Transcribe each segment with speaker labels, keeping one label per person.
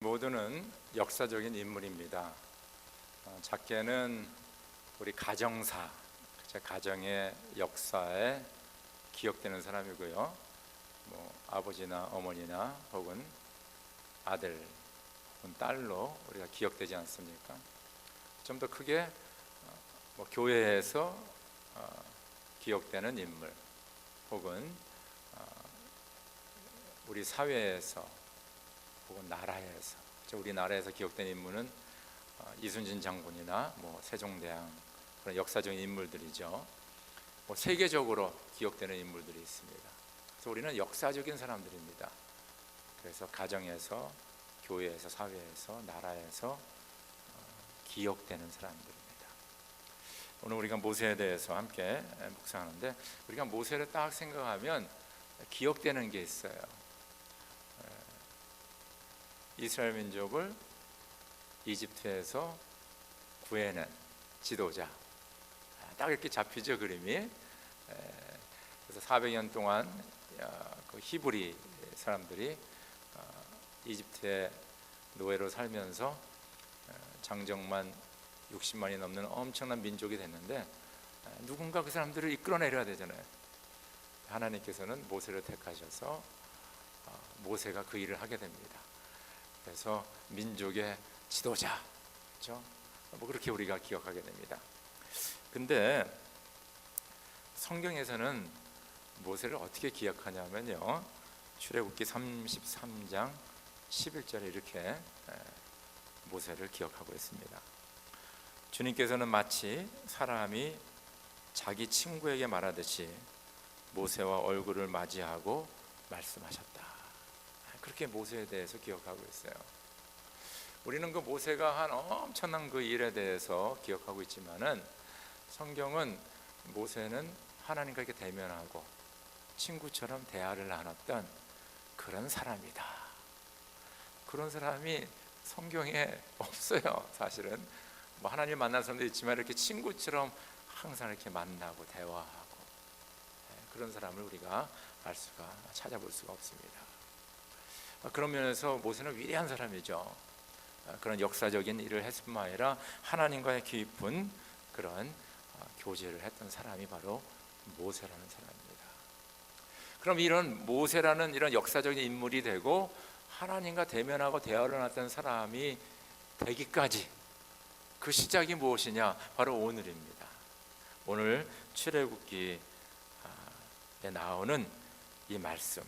Speaker 1: 모두는 역사적인 인물입니다. 작게는 우리 가정사, 가정의 역사에 기억되는 사람이고요. 아버지나 어머니나 혹은 아들 혹은 딸로 우리가 기억되지 않습니까? 좀 더 크게 교회에서 기억되는 인물 혹은 우리 사회에서 혹은 나라에서, 우리나라에서 기억된 인물은 이순신 장군이나 세종대왕, 그런 역사적인 인물들이죠. 세계적으로 기억되는 인물들이 있습니다. 그래서 우리는 역사적인 사람들입니다. 그래서 가정에서, 교회에서, 사회에서, 나라에서 기억되는 사람들입니다. 오늘 우리가 모세에 대해서 함께 묵상하는데, 우리가 모세를 딱 생각하면 기억되는 게 있어요. 이스라엘 민족을 이집트에서 구해낸 지도자, 딱 이렇게 잡히죠, 그림이. 그래서 400년 동안 그 히브리 사람들이 이집트의 노예로 살면서 장정만 60만이 넘는 엄청난 민족이 됐는데, 누군가 그 사람들을 이끌어내려야 되잖아요. 하나님께서는 모세를 택하셔서 모세가 그 일을 하게 됩니다. 그래서 민족의 지도자, 그렇죠? 그렇게 우리가 기억하게 됩니다. 근데 성경에서는 모세를 어떻게 기억하냐면요, 출애굽기 33장 11절에 이렇게 모세를 기억하고 있습니다. 주님께서는 마치 사람이 자기 친구에게 말하듯이 모세와 얼굴을 맞이하고 말씀하셨다. 그렇게 모세에 대해서 기억하고 있어요. 우리는 그 모세가 한 엄청난 그 일에 대해서 기억하고 있지만은, 성경은 모세는 하나님과 이렇게 대면하고 친구처럼 대화를 나눴던 그런 사람이다. 그런 사람이 성경에 없어요. 사실은 하나님 만난 사람도 있지만, 이렇게 친구처럼 항상 이렇게 만나고 대화하고 그런 사람을 우리가 찾아볼 수가 없습니다. 그런 면에서 모세는 위대한 사람이죠. 그런 역사적인 일을 했을 뿐만 아니라 하나님과의 깊은 그런 교제를 했던 사람이 바로 모세라는 사람입니다. 그럼 이런 모세라는 이런 역사적인 인물이 되고 하나님과 대면하고 대화를 나눴던 사람이 되기까지 그 시작이 무엇이냐? 바로 오늘입니다. 오늘 출애굽기에 나오는 이 말씀,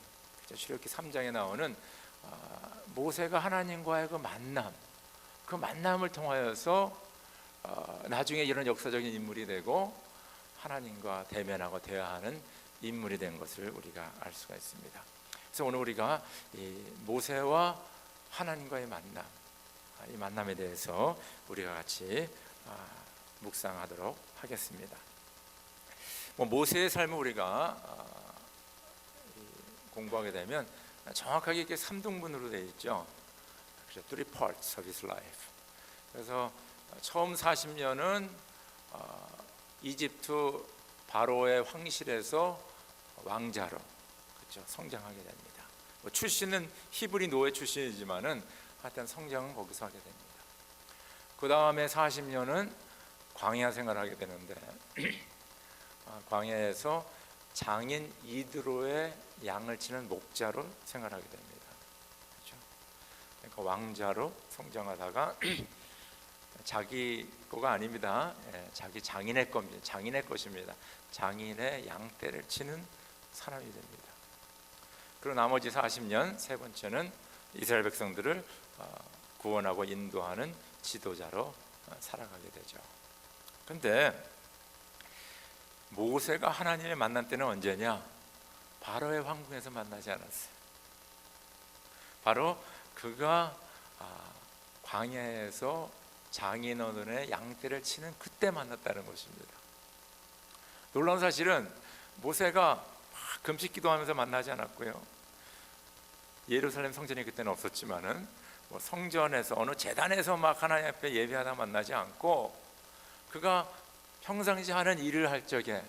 Speaker 1: 출애굽기 3장에 나오는 모세가 하나님과의 그 만남을 통하여서 나중에 이런 역사적인 인물이 되고 하나님과 대면하고 대화하는 인물이 된 것을 우리가 알 수가 있습니다. 그래서 오늘 우리가 이 모세와 하나님과의 만남, 이 만남에 대해서 우리가 같이 묵상하도록 하겠습니다. 모세의 삶을 우리가 공부하게 되면 정확하게 이렇게 3등분으로 되어 있죠. 그래서 3 parts of his life. 그래서 처음 40년은 이집트 바로의 황실에서 왕자로, 그렇죠, 성장하게 됩니다. 출신은 히브리 노예 출신이지만은 하여튼 성장은 거기서 하게 됩니다. 그 다음에 40년은 광야 생활하게 되는데 광야에서 장인 이드로의 양을 치는 목자로 생활하게 됩니다. 그렇죠? 그러니까 왕자로 성장하다가 자기 거가 아닙니다. 자기 장인의 겁니다. 장인의 것입니다. 장인의 양떼를 치는 사람이 됩니다. 그리고 나머지 40년, 세 번째는 이스라엘 백성들을 구원하고 인도하는 지도자로 살아가게 되죠. 그런데 모세가 하나님을 만난 때는 언제냐? 바로의 황궁에서 만나지 않았어요. 바로 그가 광야에서 장인어른의 양떼를 치는 그때 만났다는 것입니다. 놀라운 사실은 모세가 금식 기도하면서 만나지 않았고요. 예루살렘 성전이 그때는 없었지만은 성전에서 어느 제단에서 막 하나님 앞에 예배하다 만나지 않고, 그가 평상시 하는 일을 할 적에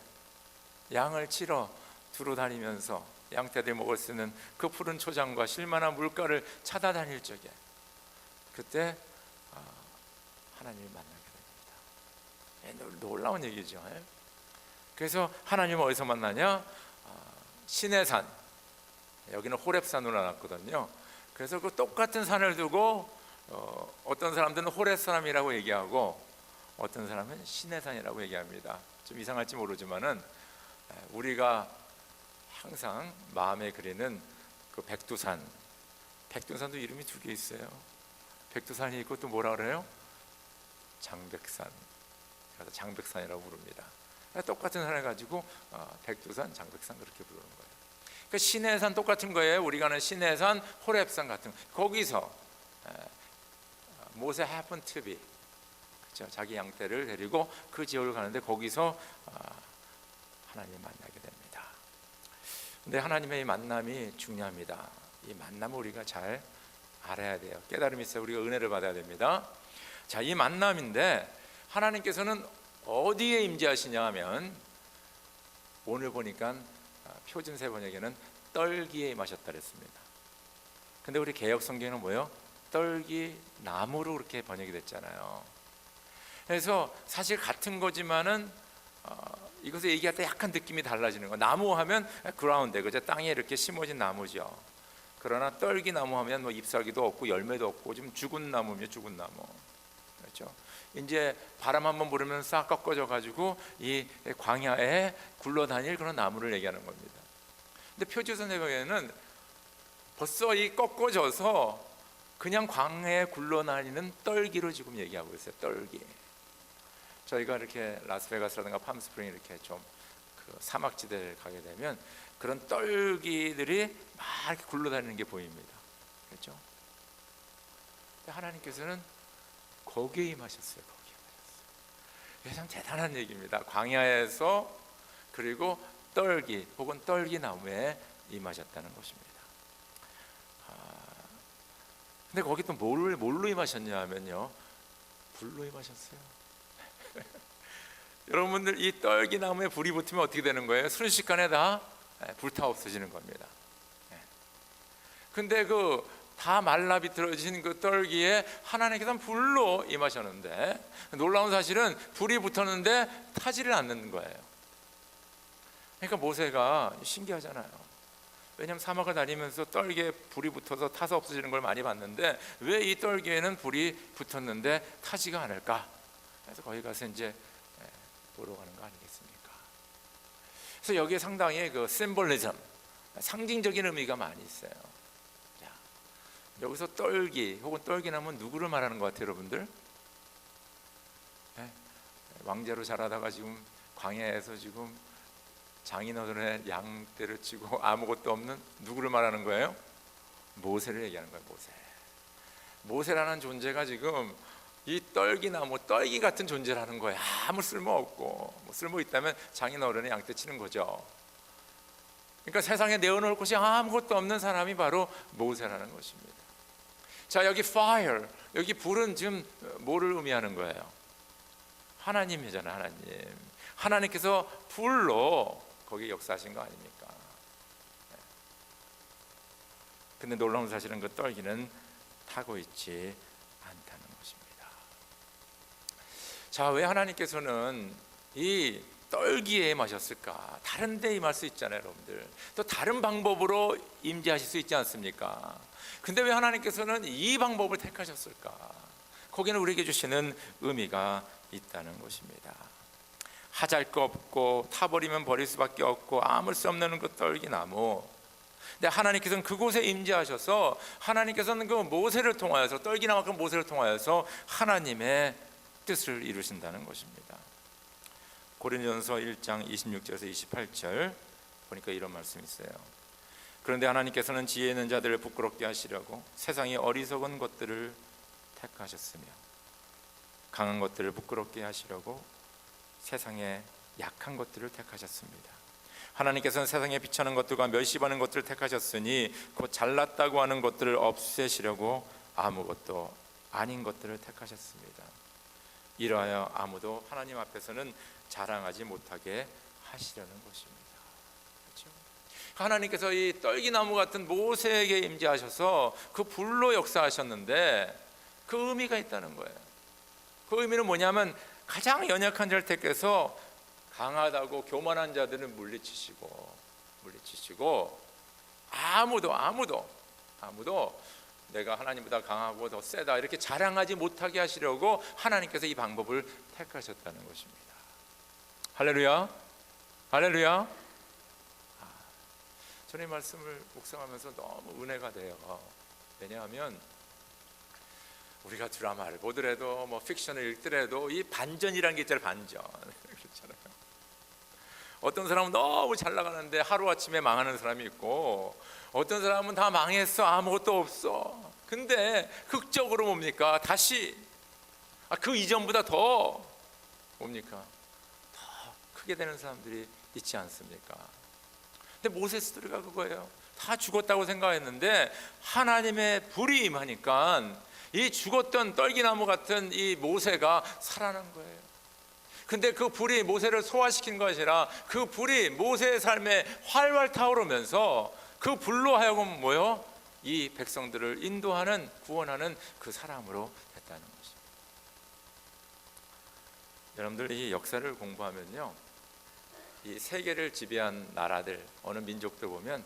Speaker 1: 양을 치러 두루 다니면서 양떼들이 먹을 수 있는 그 푸른 초장과 실만한 물가를 찾아다닐 적에 그때 하나님을 만나게 됩니다. 놀라운 얘기죠. 그래서 하나님은 어디서 만나냐? 시내산, 여기는 호렙산으로 나눴거든요. 그래서 그 똑같은 산을 두고 어떤 사람들은 호렙 사람이라고 얘기하고 어떤 사람은 시내산이라고 얘기합니다. 좀 이상할지 모르지만은 우리가 항상 마음에 그리는 그 백두산도 이름이 두 개 있어요. 백두산이 있고 또 뭐라 그래요? 장백산. 그래서 장백산이라고 부릅니다. 똑같은 산을 가지고 백두산, 장백산 그렇게 부르는 거예요. 그러니까 시내산 똑같은 거예요. 우리가 아는 시내산, 호렙산 같은 거. 거기서 모세 happened to be, 그렇죠? 자기 양떼를 데리고 그 지역을 가는데 거기서 하나님을 만나게 됩니다. 근데 하나님의 이 만남이 중요합니다. 이 만남을 우리가 잘 알아야 돼요. 깨달음이 있어야 우리가 은혜를 받아야 됩니다. 자, 이 만남인데 하나님께서는 어디에 임재하시냐 하면 오늘 보니까 표준세 번역에는 떨기에 임하셨다 그랬습니다. 근데 우리 개역 성경은 뭐예요? 떨기 나무로 그렇게 번역이 됐잖아요. 그래서 사실 같은 거지만은 이것을 얘기할 때 약간 느낌이 달라지는 거. 나무 하면 그라운드, 그죠? 땅에 이렇게 심어진 나무죠. 그러나 떨기 나무 하면 뭐 잎사귀도 없고 열매도 없고 좀 죽은 나무며 죽은 나무, 그렇죠? 이제 바람 한번 불으면 싹 꺾어져 가지고 이 광야에 굴러다닐 그런 나무를 얘기하는 겁니다. 근데 표준세번역에는 벌써 이 꺾어져서 그냥 광야에 굴러다니는 떨기로 지금 얘기하고 있어요. 떨기. 저희가 이렇게 라스베가스라든가 팜스프링 이렇게 좀 그 사막지대를 가게 되면 그런 떨기들이 막 이렇게 굴러다니는 게 보입니다. 그렇죠? 하나님께서는 거기에 임하셨어요. 거기에 임하셨어요. 이게 참 대단한 얘기입니다. 광야에서 그리고 떨기 혹은 떨기나무에 임하셨다는 것입니다. 근데 거기 또 뭘로 임하셨냐 하면요, 불로 임하셨어요. 여러분들 이 떨기나무에 불이 붙으면 어떻게 되는 거예요? 순식간에 다 불타 없어지는 겁니다. 근데 그 다 말라 비틀어진 그 떨기에 하나님께서는 불로 임하셨는데 놀라운 사실은 불이 붙었는데 타지를 않는 거예요. 그러니까 모세가 신기하잖아요. 왜냐하면 사막을 다니면서 떨기에 불이 붙어서 타서 없어지는 걸 많이 봤는데 왜 이 떨기에는 불이 붙었는데 타지가 않을까? 그래서 거기 가서 이제 보러 가는 거 아니겠습니까? 그래서 여기에 상당히 그 심볼리즘, 상징적인 의미가 많이 있어요. 자, 여기서 떨기 혹은 떨기나무는 누구를 말하는 것 같아요, 여러분들? 왕자로 자라다가 지금 광야에서 지금 장인어른의 양떼를 치고 아무것도 없는 누구를 말하는 거예요? 모세를 얘기하는 거예요. 모세라는 존재가 지금 이 떨기나무, 떨기 같은 존재라는 거예요. 아무 쓸모 없고, 뭐 쓸모 있다면 장인어른의 양떼 치는 거죠. 그러니까 세상에 내어놓을 곳이 아무것도 없는 사람이 바로 모세라는 것입니다. 자, 여기 fire, 여기 불은 지금 뭐를 의미하는 거예요? 하나님이잖아요. 하나님. 하나님께서 불로 거기 역사하신 거 아닙니까? 근데 놀라운 사실은 그 떨기는 타고 있지 않다는 것입니다. 자, 왜 하나님께서는 이 떨기에 임하셨을까? 다른 데 임할 수 있잖아요, 여러분들. 또 다른 방법으로 임재하실 수 있지 않습니까? 근데 왜 하나님께서는 이 방법을 택하셨을까? 거기는 우리에게 주시는 의미가 있다는 것입니다. 하잘 거 없고 타버리면 버릴 수밖에 없고 아물 수 없는 그 떨기나무. 근데 하나님께서는 그곳에 임재하셔서 하나님께서는 그 모세를 통하여서 떨기나무만큼 모세를 통하여서 하나님의 뜻을 이루신다는 것입니다. 고린도전서 1장 26절에서 28절 보니까 이런 말씀이 있어요. 그런데 하나님께서는 지혜 있는 자들을 부끄럽게 하시려고 세상의 어리석은 것들을 택하셨으며 강한 것들을 부끄럽게 하시려고 세상의 약한 것들을 택하셨습니다. 하나님께서는 세상에 비천한 것들과 멸시받는 것들을 택하셨으니 곧 잘났다고 하는 것들을 없애시려고 아무것도 아닌 것들을 택하셨습니다. 이러하여 아무도 하나님 앞에서는 자랑하지 못하게 하시려는 것입니다. 그렇죠? 하나님께서 이 떨기나무 같은 모세에게 임재하셔서 그 불로 역사하셨는데 그 의미가 있다는 거예요. 그 의미는 뭐냐면 가장 연약한 자를 택해서 강하다고 교만한 자들은 물리치시고 아무도 내가 하나님보다 강하고 더 세다 이렇게 자랑하지 못하게 하시려고 하나님께서 이 방법을 택하셨다는 것입니다. 할렐루야, 할렐루야. 저는 이 말씀을 묵상하면서 너무 은혜가 돼요. 왜냐하면 우리가 드라마를 보더라도 뭐 픽션을 읽더라도 이 반전이라는 게 있잖아요. 반전. 그렇잖아요. 어떤 사람은 너무 잘 나가는데 하루아침에 망하는 사람이 있고, 어떤 사람은 다 망했어, 아무것도 없어. 근데 극적으로 뭡니까? 다시 그 이전보다 더 뭡니까? 더 크게 되는 사람들이 있지 않습니까? 근데 모세 스토리가 그거예요. 다 죽었다고 생각했는데 하나님의 불이 임하니까 이 죽었던 떨기나무 같은 이 모세가 살아난 거예요. 근데 그 불이 모세를 소화시킨 것이 아니라 그 불이 모세의 삶에 활활 타오르면서 그 불로 하여금 뭐요? 이 백성들을 인도하는, 구원하는 그 사람으로 됐다는 것입니다. 여러분들, 이 역사를 공부하면요, 이 세계를 지배한 나라들, 어느 민족들 보면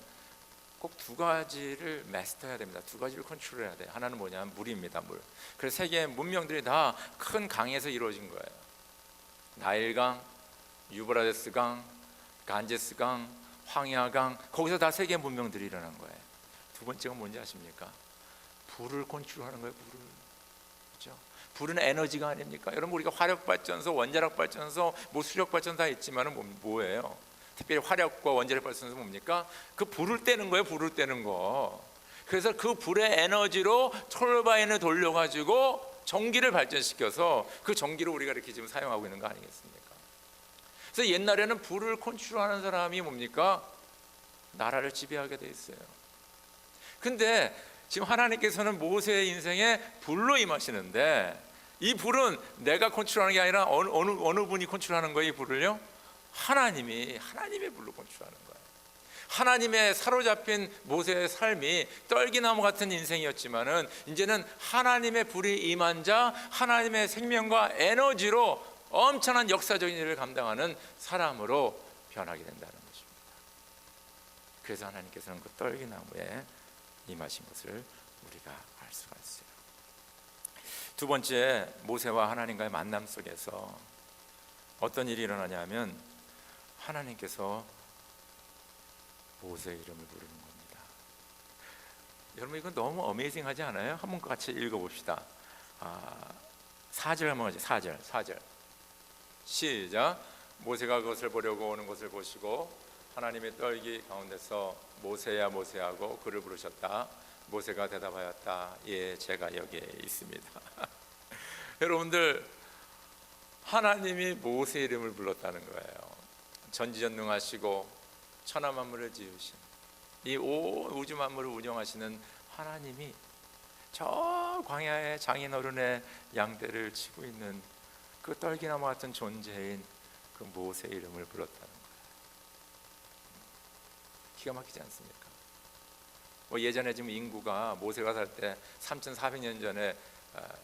Speaker 1: 꼭 두 가지를 마스터해야 됩니다. 두 가지를 컨트롤해야 돼요. 하나는 뭐냐면 물입니다. 물. 그래서 세계의 문명들이 다 큰 강에서 이루어진 거예요. 나일강, 유브라데스강, 간제스강, 황야강, 거기서 다 세계 문명들이 일어난 거예요. 두 번째가 뭔지 아십니까? 불을 컨트롤하는 거예요. 불을. 그렇죠? 불은 에너지가 아닙니까? 여러분, 우리가 화력발전소, 원자력발전소, 뭐 수력발전소 다 있지만은 뭐예요? 특별히 화력과 원자력 발전소는 뭡니까? 그 불을 떼는 거예요. 불을 떼는 거. 그래서 그 불의 에너지로 톨바인을 돌려가지고 전기를 발전시켜서 그 전기를 우리가 이렇게 지금 사용하고 있는 거 아니겠습니까? 그래서 옛날에는 불을 컨트롤하는 사람이 뭡니까? 나라를 지배하게 돼 있어요. 근데 지금 하나님께서는 모세의 인생에 불로 임하시는데, 이 불은 내가 컨트롤하는 게 아니라 어느 분이 컨트롤하는 거예요? 이 불을요? 하나님의 불로 컨트롤하는 거예요. 하나님의 사로잡힌 모세의 삶이 떨기나무 같은 인생이었지만은 이제는 하나님의 불이 임한 자, 하나님의 생명과 에너지로 엄청난 역사적인 일을 감당하는 사람으로 변하게 된다는 것입니다. 그래서 하나님께서는 그 떨기나무에 임하신 것을 우리가 알 수가 있어요. 두 번째, 모세와 하나님과의 만남 속에서 어떤 일이 일어나냐면 하나님께서 모세의 이름을 부르는 겁니다. 여러분, 이거 너무 어메이징하지 않아요? 한번 같이 읽어봅시다. 4절 한번 하죠. 4절 시작. 모세가 그것을 보려고 오는 것을 보시고 하나님의 떨기 가운데서 모세야 모세야 하고 그를 부르셨다. 모세가 대답하였다. 예, 제가 여기에 있습니다. 여러분들, 하나님이 모세 이름을 불렀다는 거예요. 전지전능하시고 천하 만물을 지으신, 이 온 우주 만물을 운영하시는 하나님이 저 광야의 장인어른의 양떼를 치고 있는 그 떨기나무 같은 존재인 그 모세 이름을 불렀다는 거예요. 기가 막히지 않습니까? 예전에 지금 인구가, 모세가 살 때 3,400년 전에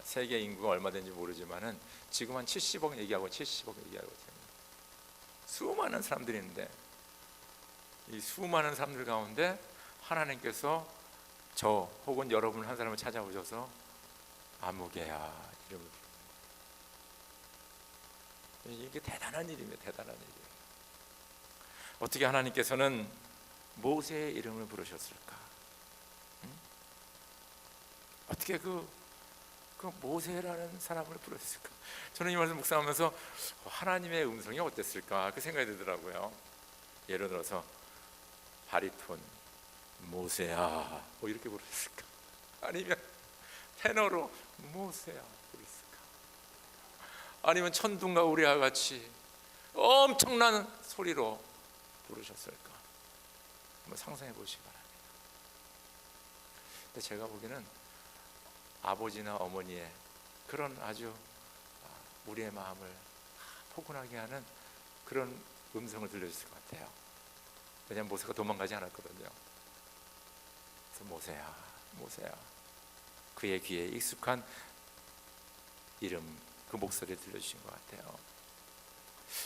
Speaker 1: 세계 인구가 얼마 된지 모르지만은 지금 한 70억 얘기하고 70억 얘기하고 있습니다. 수많은 사람들이 있는데 이 수많은 사람들 가운데 하나님께서 저 혹은 여러분 한 사람을 찾아오셔서 아무개야 이름을 부르는 거예요. 이게 대단한 일입니다. 대단한 일이에요. 어떻게 하나님께서는 모세의 이름을 부르셨을까? 어떻게 그 모세라는 사람을 부르셨을까? 저는 이 말씀 묵상하면서 하나님의 음성이 어땠을까 그 생각이 들더라고요. 예를 들어서 바리톤 모세야 뭐 이렇게 부르셨을까? 아니면 테너로 모세야 부르셨을까? 아니면 천둥과 우리와 같이 엄청난 소리로 부르셨을까? 한번 상상해 보시기 바랍니다. 근데 제가 보기에는 아버지나 어머니의 그런 아주 우리의 마음을 포근하게 하는 그런 음성을 들려줬을 것 같아요. 왜냐하면 모세가 도망가지 않았거든요. 그래서 모세야 모세야, 그의 귀에 익숙한 이름, 그 목소리 들려주신 것 같아요.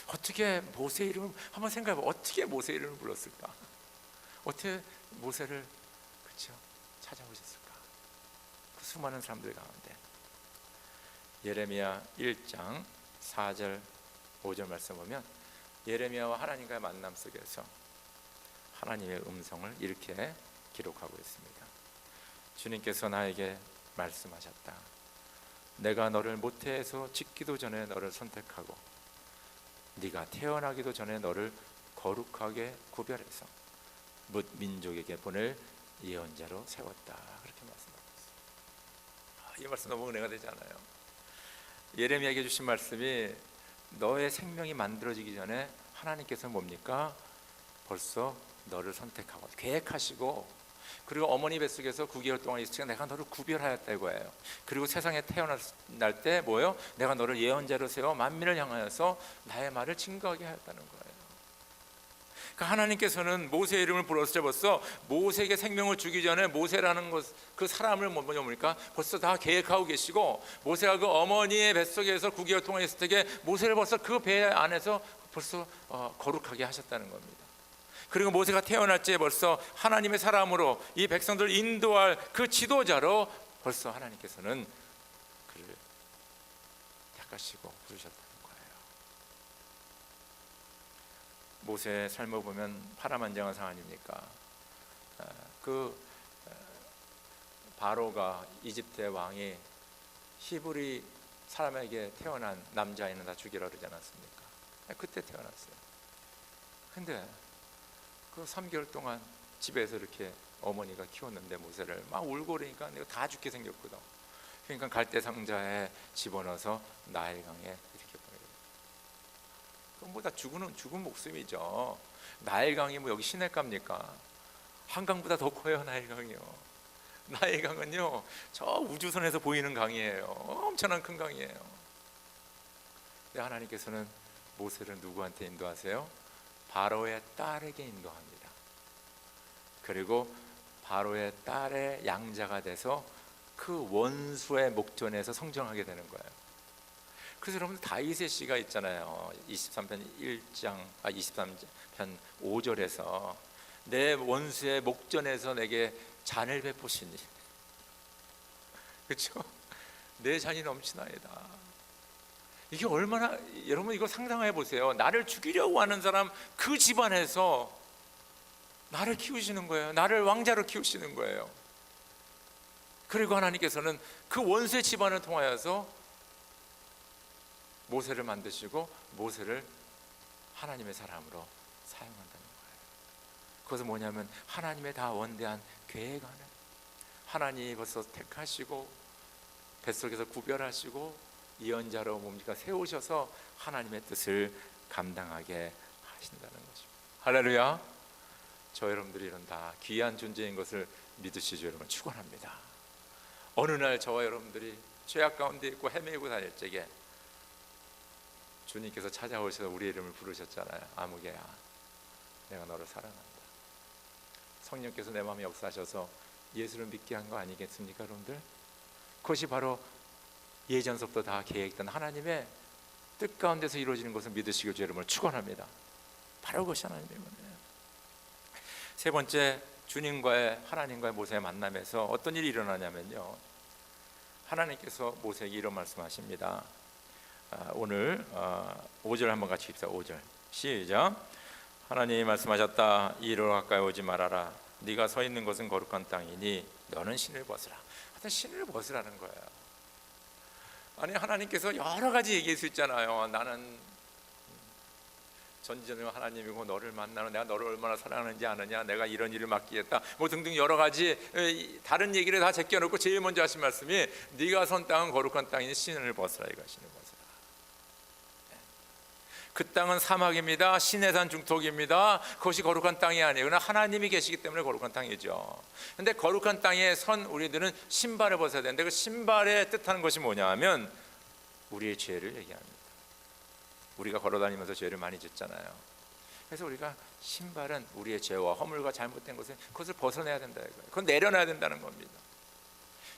Speaker 1: 어떻게 모세 이름을 한번 생각해봐. 어떻게 모세 이름을 불렀을까? 어떻게 모세를 그렇죠? 찾아오셨을까? 그 수많은 사람들 가운데 예레미야 1장 4절 5절 말씀 보면 예레미야와 하나님과의 만남 속에서 하나님의 음성을 이렇게 기록하고 있습니다. 주님께서 나에게 말씀하셨다. 내가 너를 모태에서 짓기도 전에 너를 선택하고 네가 태어나기도 전에 너를 거룩하게 구별해서 뭇 민족에게 보낼 예언자로 세웠다. 그렇게 말씀하고 있어요. 이 말씀 너무 은혜가 되지 않아요? 예레미야에게 주신 말씀이 너의 생명이 만들어지기 전에 하나님께서 뭡니까? 벌써 너를 선택하고 계획하시고, 그리고 어머니 뱃속에서 9개월 동안 있을 때 내가 너를 구별하였다 이거예요. 그리고 세상에 태어날 때 뭐예요? 내가 너를 예언자로 세워 만민을 향하여서 나의 말을 증거하게 하였다는 거예요. 그러니까 하나님께서는 모세의 이름을 불렀을 때 벌써 모세에게 생명을 주기 전에 모세라는 것, 그 사람을 뭡니까? 벌써 다 계획하고 계시고, 모세가 그 어머니의 뱃속에서 9개월 동안 있을 때 모세를 벌써 그 배 안에서 벌써 거룩하게 하셨다는 겁니다. 그리고 모세가 태어날 때 벌써 하나님의 사람으로 이 백성들을 인도할 그 지도자로 벌써 하나님께서는 그를 택하시고 부르셨다는 거예요. 모세의 삶을 보면 파란만장한 상 아닙니까? 바로가 이집트의 왕이 히브리 사람에게 태어난 남자아이는 다 죽이라 그러지 않았습니까? 그때 태어났어요. 근데 그 3개월 동안 집에서 이렇게 어머니가 키웠는데 모세를 막 울고 그러니까 내가 다 죽게 생겼거든. 그러니까 갈대 상자에 집어넣어서 나일강에 이렇게 보내요. 그건 뭐 다 죽은 목숨이죠. 나일강이 뭐 여기 시냇가입니까? 한강보다 더 커요. 나일강이요. 나일강은요 저 우주선에서 보이는 강이에요. 엄청난 큰 강이에요. 근데 하나님께서는 모세를 누구한테 인도하세요? 바로의 딸에게 인도합니다. 그리고 바로의 딸의 양자가 돼서 그 원수의 목전에서 성장하게 되는 거예요. 그래서 여러분 다윗의 시가 있잖아요. 23편 5절에서 내 원수의 목전에서 내게 잔을 베푸시니, 그렇죠? 내 잔이 넘치나이다. 이게 얼마나, 여러분 이거 상상해 보세요. 나를 죽이려고 하는 사람 그 집안에서 나를 키우시는 거예요. 나를 왕자로 키우시는 거예요. 그리고 하나님께서는 그 원수의 집안을 통하여서 모세를 만드시고 모세를 하나님의 사람으로 사용한다는 거예요. 그것은 뭐냐면 하나님의 다 원대한 계획 안에 하나님이 벌써 택하시고 뱃속에서 구별하시고 예언자로 뭡니까? 세우셔서 하나님의 뜻을 감당하게 하신다는 것입니다. 할렐루야. 저 여러분들이 이런 다 귀한 존재인 것을 믿으시죠 여러분. 축원합니다. 어느 날 저와 여러분들이 죄악 가운데 있고 헤매고 다닐 적에 주님께서 찾아오셔서 우리 이름을 부르셨잖아요. 아무개야, 내가 너를 사랑한다. 성령께서 내 마음에 역사하셔서 예수를 믿게 한 거 아니겠습니까 여러분들? 그것이 바로 예전서부터 다 계획된 하나님의 뜻 가운데서 이루어지는 것을 믿으시길 여러분을 축원합니다. 바로 그것이 하나님의 은혜예요. 세 번째, 주님과의 하나님과의 모세의 만남에서 어떤 일이 일어나냐면요, 하나님께서 모세에게 이런 말씀하십니다. 오늘 5절 한번 같이 읽자. 5절 시작. 하나님이 말씀하셨다. 이 이리로 가까이 오지 말아라. 네가 서 있는 곳은 거룩한 땅이니 너는 신을 벗으라. 하여튼 신을 벗으라는 거예요. 아니 하나님께서 여러 가지 얘기할 수 있잖아요. 나는 전지전능 하나님이고 너를 만나는 내가 너를 얼마나 사랑하는지 아느냐, 내가 이런 일을 맡기겠다, 뭐 등등 여러 가지 다른 얘기를 다 제껴놓고 제일 먼저 하신 말씀이 네가 선 땅은 거룩한 땅이니 신을 벗으라. 이거 신을 벗으라. 그 땅은 사막입니다. 시내산 중턱입니다. 그것이 거룩한 땅이 아니에요. 그러나 하나님이 계시기 때문에 거룩한 땅이죠. 근데 거룩한 땅에 선 우리들은 신발을 벗어야 되는데 그 신발의 뜻하는 것이 뭐냐 하면 우리의 죄를 얘기합니다. 우리가 걸어다니면서 죄를 많이 짓잖아요. 그래서 우리가 신발은 우리의 죄와 허물과 잘못된 것을 그것을 벗어내야 된다 이거예요. 그건 내려놔야 된다는 겁니다.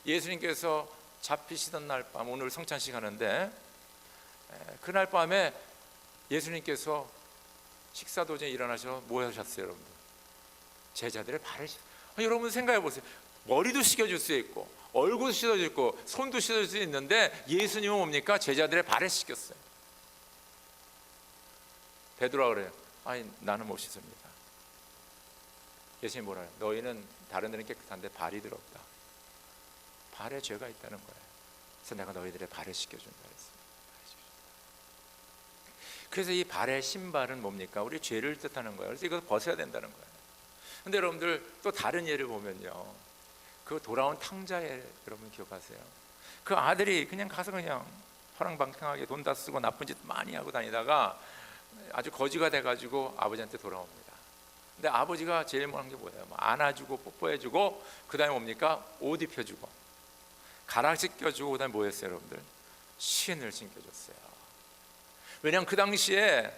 Speaker 1: 예수님께서 잡히시던 날 밤, 오늘 성찬식 하는데 그날 밤에 예수님께서 식사 도중에 일어나셔서 뭐 하셨어요, 여러분들? 제자들의 발을 여러분 생각해 보세요. 머리도 씻겨줄 수 있고 얼굴도 씻어줄 수 있고 손도 씻어줄 수 있는데 예수님은 뭡니까? 제자들의 발을 씻겼어요. 베드로가 그래요. 아니, 나는 못 씻습니다. 예수님이 뭐라 해요? 너희는 다른 데는 깨끗한데 발이 더럽다. 발에 죄가 있다는 거예요. 그래서 내가 너희들의 발을 씻겨준다 그랬어요. 그래서 이 발의 신발은 뭡니까? 우리 죄를 뜻하는 거예요. 그래서 이거 벗어야 된다는 거예요. 근데 여러분들 또 다른 예를 보면요, 그 돌아온 탕자에 여러분 기억하세요? 그 아들이 그냥 가서 그냥 허랑방탕하게 돈 다 쓰고 나쁜 짓 많이 하고 다니다가 아주 거지가 돼가지고 아버지한테 돌아옵니다. 근데 아버지가 제일 원하는 게 뭐예요? 안아주고 뽀뽀해주고 그 다음에 뭡니까? 옷 입혀주고 가락 씻겨주고 그 다음에 뭐 했어요, 여러분들? 신을 신겨줬어요. 왜냐하면 그 당시에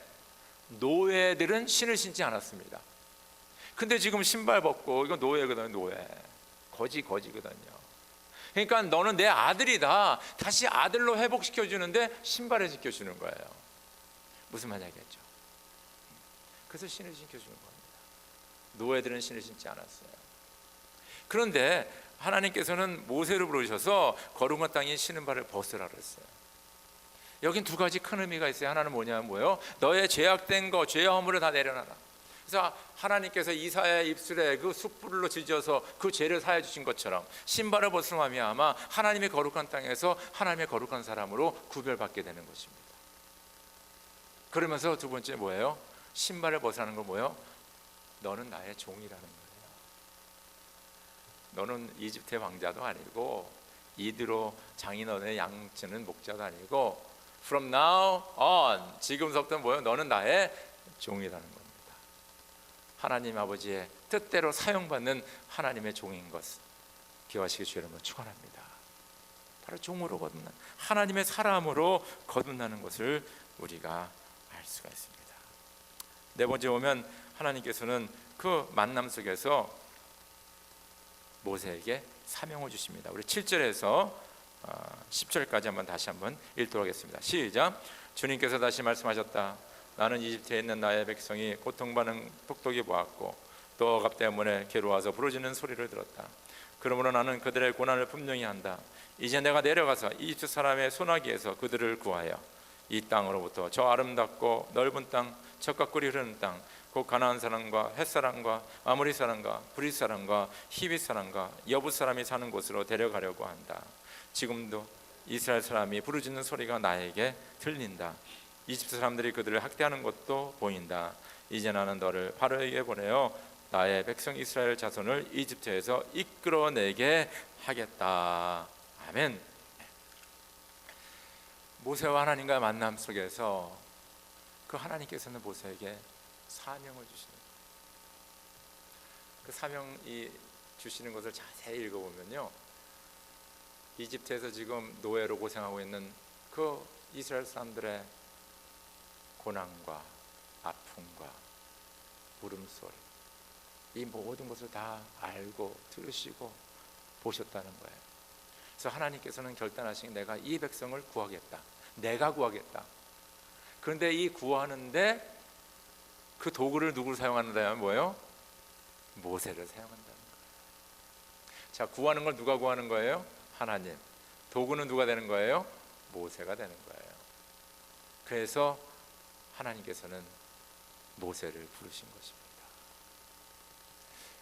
Speaker 1: 노예들은 신을 신지 않았습니다. 근데 지금 신발 벗고, 이건 노예거든요. 노예, 거지거든요. 그러니까 너는 내 아들이다, 다시 아들로 회복시켜주는데 신발을 신겨주는 거예요. 무슨 말이겠죠? 그래서 신을 신겨주는 겁니다. 노예들은 신을 신지 않았어요. 그런데 하나님께서는 모세를 부르셔서 거룩한 땅에 신은 발을 벗으라 그랬어요. 여긴 두 가지 큰 의미가 있어요. 하나는 뭐냐면 뭐예요? 너의 죄악된 거, 죄의 허물을 다 내려놔라. 그래서 하나님께서 이사야의 입술에 그 숯불로 지져서 그 죄를 사해 주신 것처럼 신발을 벗으면 아마 하나님의 거룩한 땅에서 하나님의 거룩한 사람으로 구별받게 되는 것입니다. 그러면서 두 번째 뭐예요? 신발을 벗으라는 건 뭐예요? 너는 나의 종이라는 거예요. 너는 이집트의 왕자도 아니고 이드로 장인어른의 양치는 목자도 아니고 From now on, 지금부터 뭐예요? 너는 나의 종이라는 겁니다. 하나님 아버지의 뜻대로 사용받는 하나님의 종인 것 기억하시기 주의 이름으로 축원합니다. 바로 종으로 거듭난, 하나님의 사람으로 거듭나는 것을 우리가 알 수가 있습니다. 네 번째 보면 하나님께서는 그 만남 속에서 모세에게 사명을 주십니다. 우리 7절에서 10절까지 한번 다시 한번 읽도록 하겠습니다. 시작. 주님께서 다시 말씀하셨다. 나는 이집트에 있는 나의 백성이 고통받는 똑똑히 보았고 또 억압 때문에 괴로워서 부르짖는 소리를 들었다. 그러므로 나는 그들의 고난을 분명히 한다. 이제 내가 내려가서 이집트 사람의 손아귀에서 그들을 구하여 이 땅으로부터 저 아름답고 넓은 땅, 젖과 꿀이 흐르는 땅, 곧 가나안 사람과 헷 사람과 아모리 사람과 브릿 사람과 히빗 사람과 여부 사람이 사는 곳으로 데려가려고 한다. 지금도 이스라엘 사람이 부르짖는 소리가 나에게 들린다. 이집트 사람들이 그들을 학대하는 것도 보인다. 이제 나는 너를 바로에게 보내어 나의 백성 이스라엘 자손을 이집트에서 이끌어내게 하겠다. 아멘. 모세와 하나님과의 만남 속에서 그 하나님께서는 모세에게 사명을 주시는 거예요. 그 사명이 주시는 것을 자세히 읽어보면요, 이집트에서 지금 노예로 고생하고 있는 그 이스라엘 사람들의 고난과 아픔과 울음소리, 이 모든 것을 다 알고 들으시고 보셨다는 거예요. 그래서 하나님께서는 결단하신, 내가 이 백성을 구하겠다, 내가 구하겠다. 그런데 이 구하는데 그 도구를 누구를 사용한다면 뭐예요? 모세를 사용한다는 거예요. 자, 구하는 걸 누가 구하는 거예요? 하나님. 도구는 누가 되는 거예요? 모세가 되는 거예요. 그래서 하나님께서는 모세를 부르신 것입니다.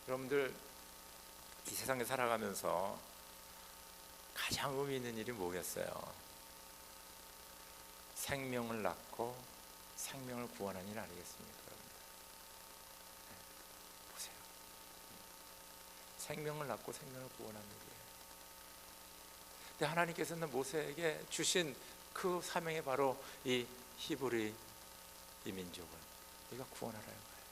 Speaker 1: 여러분들, 이 세상에 살아가면서 가장 의미 있는 일이 뭐겠어요? 생명을 낳고 생명을 구원하는 일 아니겠습니까? 여러분들, 네, 보세요. 생명을 낳고 생명을 구원하는 일이에요. 근데 하나님께서는 모세에게 주신 그 사명이 바로 이 히브리 이 민족을 네가 구원하라는 거예요.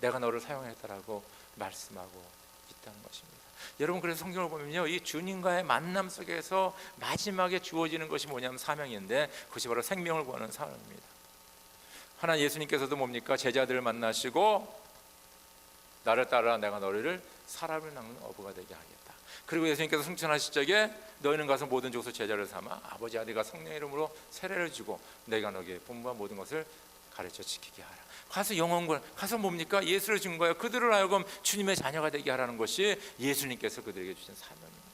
Speaker 1: 내가 너를 사용했다라고 말씀하고 있다는 것입니다. 여러분, 그래서 성경을 보면요, 이 주님과의 만남 속에서 마지막에 주어지는 것이 뭐냐면 사명인데, 그것이 바로 생명을 구하는 사명입니다. 하나님 예수님께서도 뭡니까? 제자들을 만나시고 나를 따라 내가 너를 사람을 낳는 어부가 되게 하겠다. 그리고 예수님께서 승천하실 적에 너희는 가서 모든 족속 제자를 삼아 아버지 아들과 성령의 이름으로 세례를 주고 내가 너에게 분부한 모든 것을 가르쳐 지키게 하라. 가서 영원권, 가서 뭡니까? 예수를 준 거예요. 그들을 하여금 주님의 자녀가 되게 하라는 것이 예수님께서 그들에게 주신 사명입니다.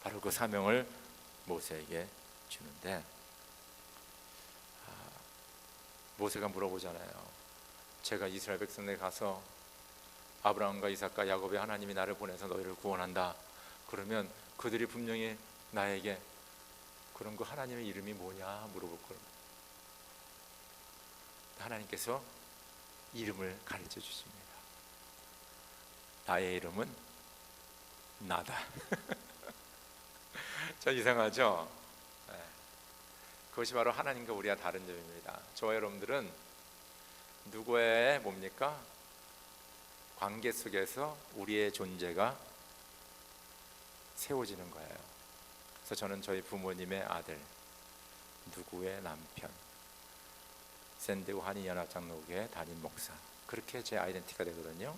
Speaker 1: 바로 그 사명을 모세에게 주는데, 모세가 물어보잖아요. 제가 이스라엘 백성들에 가서 아브라함과 이삭과 야곱의 하나님이 나를 보내서 너희를 구원한다. 그러면 그들이 분명히 나에게 그럼 그 하나님의 이름이 뭐냐 물어볼 거예요. 하나님께서 이름을 가르쳐 주십니다. 나의 이름은 나다. 참 이상하죠? 네. 그것이 바로 하나님과 우리와 다른 점입니다. 저와 여러분들은 누구의 뭡니까? 관계 속에서 우리의 존재가 세워지는 거예요. 그래서 저는 저희 부모님의 아들, 누구의 남편, 샌디고 한인연합장로교회 담임 목사, 그렇게 제 아이덴티티가 되거든요.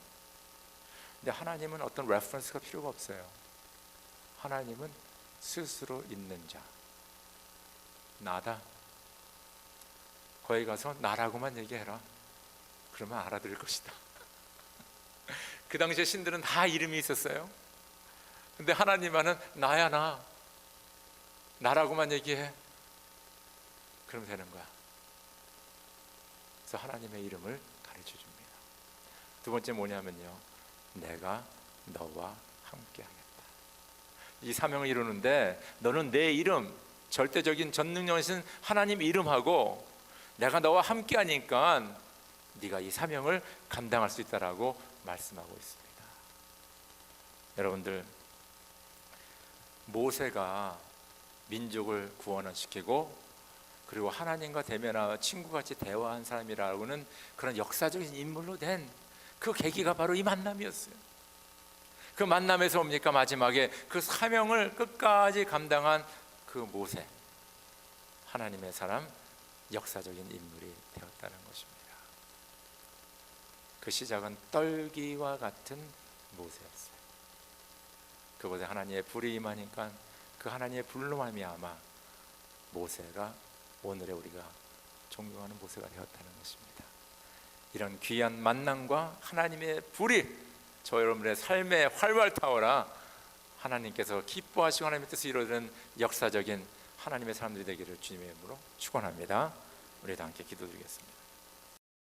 Speaker 1: 근데 하나님은 어떤 레퍼런스가 필요가 없어요. 하나님은 스스로 있는 자, 나다. 거기 가서 나라고만 얘기해라. 그러면 알아들을 것이다. 그 당시에 신들은 다 이름이 있었어요. 근데 하나님은 나야, 나라고만 얘기해. 그러면 되는 거야. 그래서 하나님의 이름을 가르쳐 줍니다. 두 번째 뭐냐면요, 내가 너와 함께 하겠다. 이 사명을 이루는데 너는 내 이름, 절대적인 전능력이신 하나님 이름하고 내가 너와 함께 하니까 네가 이 사명을 감당할 수 있다라고 말씀하고 있습니다. 여러분들, 모세가 민족을 구원시키고 그리고 하나님과 대면하고 친구같이 대화한 사람이라고는 그런 역사적인 인물로 된 그 계기가 바로 이 만남이었어요. 그 만남에서 뭡니까? 마지막에 그 사명을 끝까지 감당한 그 모세, 하나님의 사람, 역사적인 인물이 되었다는 것입니다. 그 시작은 떨기와 같은 모세였어요. 그곳에 하나님의 불이 임하니까 그 하나님의 불로 말미암아 모세가 오늘의 우리가 존경하는 모세가 되었다는 것입니다. 이런 귀한 만남과 하나님의 불이 저 여러분의 삶에 활활 타오라 하나님께서 기뻐하시고 하나님의 뜻을 이루는 역사적인 하나님의 사람들이 되기를 주님의 이름으로 축원합니다. 우리 다 함께 기도드리겠습니다.